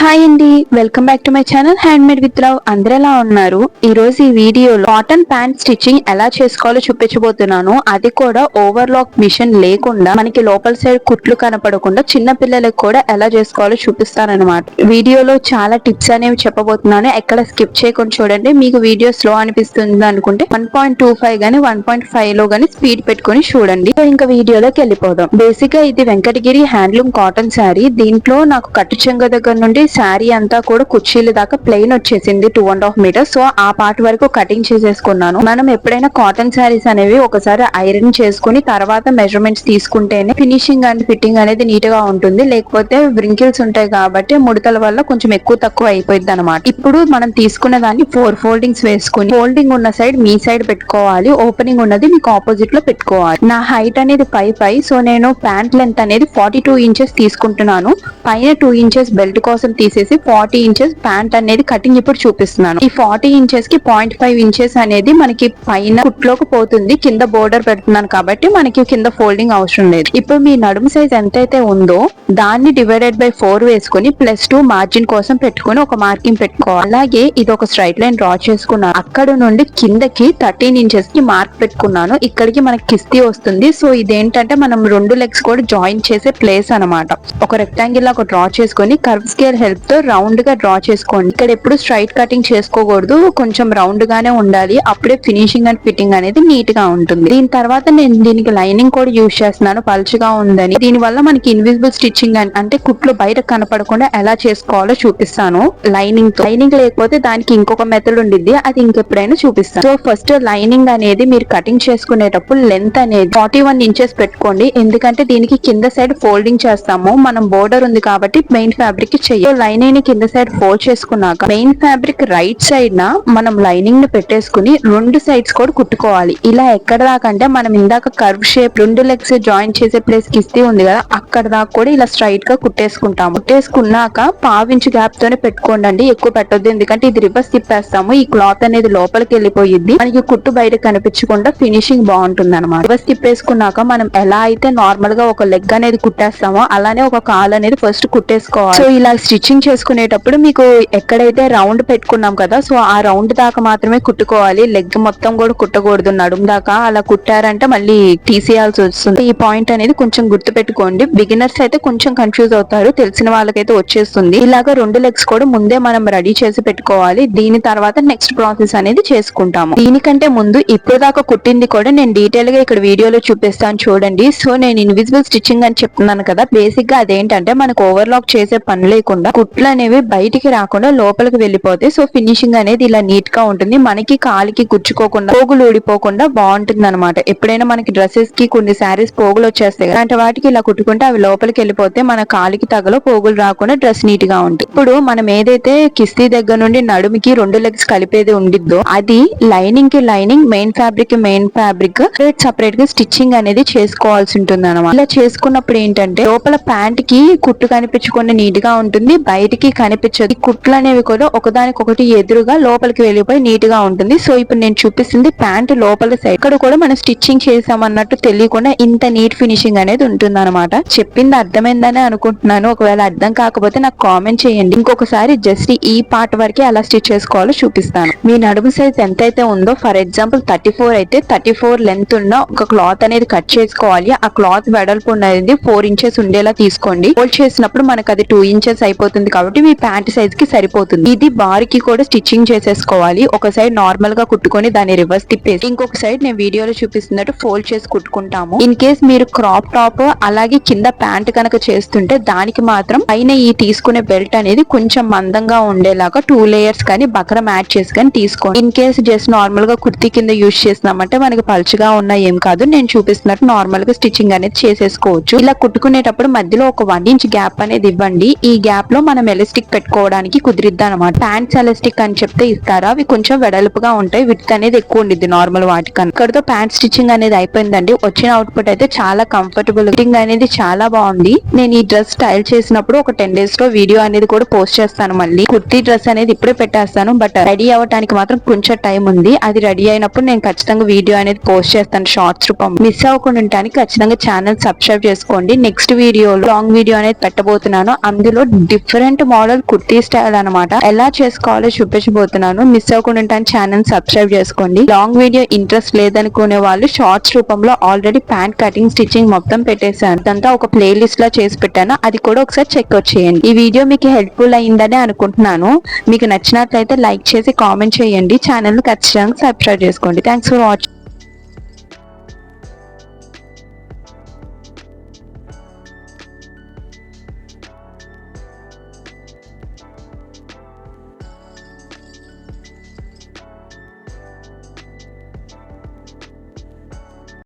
Hi అండి, welcome back to my channel hand made with love. అందరూ ఎలా ఉన్నారు? ఈ రోజు ఈ వీడియోలో కాటన్ ప్యాంట్ స్టిచ్చింగ్ ఎలా చేసుకోవాలో చూపించబోతున్నాను. అది కూడా ఓవర్లాక్ మిషన్ లేకుండా మనకి లోపల సైడ్ కుట్లు కనపడకుండా చిన్న పిల్లలకు కూడా ఎలా చేసుకోవాలో చూపిస్తానన్నమాట. వీడియోలో చాలా టిప్స్ అనేవి చెప్పబోతున్నాను. ఎక్కడ స్కిప్ చేయకుండా చూడండి. మీకు వీడియో స్లో అనిపిస్తుంది అనుకుంటే 1.25 గానీ 1.5 లో గానీ స్పీడ్ పెట్టుకుని చూడండి. ఇంకా వీడియోలోకి వెళ్ళిపోదాం. బేసిక్ గా ఇది వెంకటగిరి హ్యాండ్లూమ్ కాటన్ శారీ. దీంట్లో నాకు కట్టు చెంగ దగ్గర నుండి శారీ అంతా కూడా కుర్చీల దాకా ప్లెయిన్ వచ్చేసింది 2.5 మీటర్స్. సో ఆ పార్ట్ వరకు కటింగ్ చేసేసుకున్నాను. మనం ఎప్పుడైనా కాటన్ శారీస్ అనేవి ఒకసారి ఐరన్ చేసుకుని తర్వాత మెజర్మెంట్స్ తీసుకుంటేనే ఫినిషింగ్ అండ్ ఫిట్టింగ్ అనేది నీట్ గా ఉంటుంది. లేకపోతే వ్రింకిల్స్ ఉంటాయి కాబట్టి ముడతల వల్ల కొంచెం ఎక్కువ తక్కువ అయిపోయింది అనమాట. ఇప్పుడు మనం తీసుకున్న దాన్ని 4 ఫోల్డింగ్స్ వేసుకుని ఫోల్డింగ్ ఉన్న సైడ్ మీ సైడ్ పెట్టుకోవాలి, ఓపెనింగ్ ఉన్నది మీకు ఆపోజిట్ లో పెట్టుకోవాలి. నా హైట్ అనేది 5'5", సో నేను ప్యాంట్ లెంత్ అనేది 42 ఇంచెస్ తీసుకుంటున్నాను. పైన 2 ఇంచెస్ బెల్ట్ కోసం తీసేసి 40 ఇంచెస్ ప్యాంట్ అనేది కటింగ్ ఇప్పుడు చూపిస్తున్నాను. ఈ 40 ఇంచెస్ కి 0.5 ఇంచెస్ అనేది మనకి పైన కుట్లోకి పోతుంది. కింద బోర్డర్ పెడుతున్నాను కాబట్టి మనకి కింద ఫోల్డింగ్ అవసరం లేదు. ఇప్పుడు మీ నడుము సైజ్ ఎంతైతే ఉందో దాన్ని డివైడెడ్ బై 4 వేసుకుని +2 మార్జిన్ కోసం పెట్టుకుని ఒక మార్కింగ్ పెట్టుకోవాలి. అలాగే ఇది ఒక స్ట్రైట్ లైన్ డ్రా చేసుకున్నాను. అక్కడ నుండి కిందకి 13 ఇంచెస్ కి మార్క్ పెట్టుకున్నాను. ఇక్కడికి మనకి కిస్తీ వస్తుంది. సో ఇదేంటంటే మనం 2 లెగ్స్ కూడా జాయిన్ చేసే ప్లేస్ అనమాట. ఒక రెక్టాంగిల్ లా డ్రా చేసుకుని కర్వ్ స్కేల్ హెల్ప్ తో రౌండ్ గా డ్రా చేసుకోండి. ఇక్కడ ఎప్పుడు స్ట్రైట్ కటింగ్ చేసుకోకూడదు, కొంచెం రౌండ్ గానే ఉండాలి. అప్పుడే ఫినిషింగ్ అండ్ ఫిట్టింగ్ అనేది నీట్ గా ఉంటుంది. దీని తర్వాత నేను దీనికి లైనింగ్ కూడా యూజ్ చేస్తున్నాను, పల్చగా ఉందని. దీని వల్ల మనకి ఇన్విజిబుల్ స్టిచ్చింగ్ అంటే కుట్లు బయట కనపడకుండా ఎలా చేసుకోవాలో చూపిస్తాను. లైనింగ్ లేకపోతే దానికి ఇంకొక మెథడ్ ఉండిద్ది, అది ఇంకెప్పుడైనా చూపిస్తాను. సో ఫస్ట్ లైనింగ్ అనేది మీరు కటింగ్ చేసుకునేటప్పుడు లెంత్ అనేది 41 ఇంచెస్ పెట్టుకోండి. ఎందుకంటే దీనికి కింద సైడ్ ఫోల్డింగ్ చేస్తాము, మనం బోర్డర్ ఉంది కాబట్టి మెయిన్ ఫ్యాబ్రిక్ చెయ్యి. లైనింగ్ ని కింద సైడ్ ఫోల్డ్ చేసుకున్నాక మెయిన్ ఫ్యాబ్రిక్ రైట్ సైడ్ న మనం లైనింగ్ ని పెట్టేసుకుని 2 సైడ్స్ కూడా కుట్టుకోవాలి. ఇలా ఎక్కడ దాకా అంటే మనం ఇందాక కర్వ్ షేప్ 2 లెగ్స్ జాయిన్ చేసే ప్లేస్ కిస్తీ ఉంది కదా, అక్కడ దాకా కూడా ఇలా స్ట్రైట్ గా కుట్టేసుకుంటాము. కుట్టేసుకున్నాక 1/2 ఇంచ్ గ్యాప్ తోనే పెట్టుకోండి, ఎక్కువ పెట్టొద్దు. ఎందుకంటే ఇది రివర్స్ తిప్పేస్తాము, ఈ క్లాత్ అనేది లోపలికి వెళ్ళిపోయింది, మనకి కుట్టు బయట కనిపించకుండా ఫినిషింగ్ బాగుంటుంది అనమాట. రివర్స్ తిప్పేసుకున్నాక మనం ఎలా అయితే నార్మల్ గా ఒక లెగ్ అనేది కుట్టేస్తామో అలానే ఒక కాల్ అనేది ఫస్ట్ కుట్టేసుకోవాలి. సో ఇలా స్టిచ్చింగ్ చేసుకునేటప్పుడు మీకు ఎక్కడైతే రౌండ్ పెట్టుకున్నాం కదా, సో ఆ రౌండ్ దాకా మాత్రమే కుట్టుకోవాలి. లెగ్ మొత్తం కూడా కుట్టకూడదు. నడుము దాకా అలా కుట్టారంటే మళ్ళీ తీసేయాల్సి వస్తుంది. ఈ పాయింట్ అనేది కొంచెం గుర్తు పెట్టుకోండి. బిగినర్స్ అయితే కొంచెం కన్ఫ్యూజ్ అవుతారు, తెలిసిన వాళ్ళకైతే వచ్చేస్తుంది. ఇలాగా 2 లెగ్స్ కూడా ముందే మనం రెడీ చేసి పెట్టుకోవాలి. దీని తర్వాత నెక్స్ట్ ప్రాసెస్ అనేది చేసుకుంటాము. దీనికంటే ముందు ఇప్పుడు దాకా కుట్టింది కూడా నేను డీటెయిల్ గా ఇక్కడ వీడియోలో చూపిస్తాను చూడండి. సో నేను ఇన్విజిబుల్ స్టిచ్చింగ్ అని చెప్తున్నాను కదా, బేసిక్ గా అదేంటంటే మనకు ఓవర్లాక్ చేసే పని లేకుండా కుట్లు అనేవి బయటికి రాకుండా లోపలికి వెళ్ళిపోతాయి. సో ఫినిషింగ్ అనేది ఇలా నీట్ గా ఉంటుంది. మనకి కాలికి గుచ్చుకోకుండా పోగులు ఊడిపోకుండా బాగుంటుంది అనమాట. ఎప్పుడైనా మనకి డ్రెస్సెస్ కి కొన్ని శారీస్ పోగులు వచ్చేస్తాయి, అలాంటి వాటికి ఇలా కుట్టుకుంటే అవి లోపలికి వెళ్ళిపోతే మన కాలికి తగలో పోగులు రాకుండా డ్రెస్ నీట్ గా ఉంటుంది. ఇప్పుడు మనం ఏదైతే కిస్తీ దగ్గర నుండి నడుముకి 2 లెగ్స్ కలిపేది ఉండిద్దో అది లైనింగ్ కి లైనింగ్, మెయిన్ ఫ్యాబ్రిక్ కి మెయిన్ ఫ్యాబ్రిక్ సపరేట్ గా స్టిచ్చింగ్ అనేది చేసుకోవాల్సి ఉంటుంది అనమాట. ఇలా చేసుకున్నప్పుడు ఏంటంటే లోపల ప్యాంట్ కి కుట్టు కనిపించకుండా నీట్ గా ఉంటుంది, బయటికి కనిపించదు. కుట్లు అనేవి కూడా ఒకదానికొకటి ఎదురుగా లోపలికి వెళ్ళిపోయి నీట్ గా ఉంటుంది. సో ఇప్పుడు నేను చూపిస్తుంది ప్యాంట్ లోపల సైడ్. ఇక్కడ కూడా మనం స్టిచ్చింగ్ చేసామన్నట్టు తెలియకుండా ఇంత నీట్ ఫినిషింగ్ అనేది ఉంటుంది అనమాట. చెప్పింది అర్థమైందని అనుకుంటున్నాను. ఒకవేళ అర్థం కాకపోతే నాకు కామెంట్ చేయండి. ఇంకొకసారి జస్ట్ ఈ పార్ట్ వరకే అలా స్టిచ్ చేసుకోవాలో చూపిస్తాను. మీ నడుము సైజ్ ఎంతైతే ఉందో, ఫర్ ఎగ్జాంపుల్ 34 అయితే 34 లెంత్ ఉన్న ఒక క్లాత్ అనేది కట్ చేసుకోవాలి. ఆ క్లాత్ వెడల్పు అనేది 4 ఇంచెస్ ఉండేలా తీసుకోండి. ఫోల్డ్ చేసినప్పుడు మనకు అది 2 ఇంచెస్ అయిపోతుంది కాబట్టి మీ ప్యాంట్ సైజ్ కి సరిపోతుంది. ఇది బార్ కి కూడా స్టిచ్చింగ్ చేసేసుకోవాలి. ఒక సైడ్ నార్మల్ గా కుట్టుకొని దాన్ని రివర్స్ తిప్పేసి ఇంకొక సైడ్ నేను వీడియోలో చూపిస్తున్నట్టు ఫోల్డ్ చేసి కుట్టుకుంటాము. ఇన్ కేస్ మీరు క్రాప్ టాప్ అలాగే కింద ప్యాంట్ కనుక చేస్తుంటే దానికి మాత్రం పైన ఈ తీసుకునే బెల్ట్ అనేది కొంచెం మందంగా ఉండేలాగా 2 లేయర్స్ కానీ బక్రం యాడ్ చేసి కానీ తీసుకోండి. ఇన్ కేస్ జస్ట్ నార్మల్ గా కుర్తీ కింద యూజ్ చేసినామంటే మనకి పలుచగా ఉన్న ఏం కాదు, నేను చూపిస్తున్నట్టు నార్మల్ గా స్టిచ్చింగ్ అనేది చేసేసుకోవచ్చు. ఇలా కుట్టుకునేటప్పుడు మధ్యలో ఒక 1 ఇంచ్ గ్యాప్ అనేది ఇవ్వండి. ఈ గ్యాప్ లో మనం ఎలాస్టిక్ పెట్టుకోవడానికి కుదిరిద్ది అనమాట. ప్యాంట్స్ ఎలాస్టిక్ అని చెప్తే ఇస్తారా, అవి కొంచెం వెడల్పుగా ఉంటాయి, విడ్త్ అనేది ఎక్కువ ఉండిద్ది నార్మల్ వాటికన్నా. ఇక్కడతో ప్యాంట్ స్టిచ్చింగ్ అనేది అయిపోయిందండి. వచ్చిన అవుట్పుట్ అయితే చాలా కంఫర్టబుల్, ఫిట్టింగ్ అనేది చాలా బాగుంది. నేను ఈ డ్రెస్ స్టైల్ చేసినప్పుడు ఒక 10 days లో వీడియో అనేది కూడా పోస్ట్ చేస్తాను. మళ్ళీ కుర్తీ డ్రెస్ అనేది ఇప్పుడే పెట్టేస్తాను, బట్ రెడీ అవ్వడానికి మాత్రం కొంచెం టైం ఉంది. అది రెడీ అయినప్పుడు నేను ఖచ్చితంగా వీడియో అనేది పోస్ట్ చేస్తాను షార్ట్స్ రూపం. మిస్ అవ్వకుండా ఖచ్చితంగా ఛానల్ సబ్స్క్రైబ్ చేసుకోండి. నెక్స్ట్ వీడియోలో లాంగ్ వీడియో అనేది పెట్టబోతున్నాను. అందులో డిఫరెంట్ మోడల్ కుర్తీ స్టైల్ అనమాట. ఎలా చేసుకోవాలో చూపించబోతున్నాను. మిస్ అవ్వకుండా ఛానల్ సబ్స్క్రైబ్ చేసుకోండి. లాంగ్ వీడియో ఇంట్రెస్ట్ లేదనుకునే వాళ్ళు షార్ట్స్ రూపంలో ఆల్రెడీ ప్యాంట్ కటింగ్ స్టిచ్చింగ్ మొత్తం పెట్టేశాను. ఇదంతా ఒక ప్లే లిస్ట్ లా చేసి పెట్టాను. అది కూడా ఒకసారి చెక్అవుట్ చేయండి. ఈ వీడియో మీకు హెల్ప్ఫుల్ అయిందని అనుకుంటున్నాను. మీకు నచ్చినట్లయితే లైక్ చేసి కామెంట్ చేయండి. ఛానల్ ను ఖచ్చితంగా సబ్స్క్రైబ్ చేసుకోండి. Thanks for watching.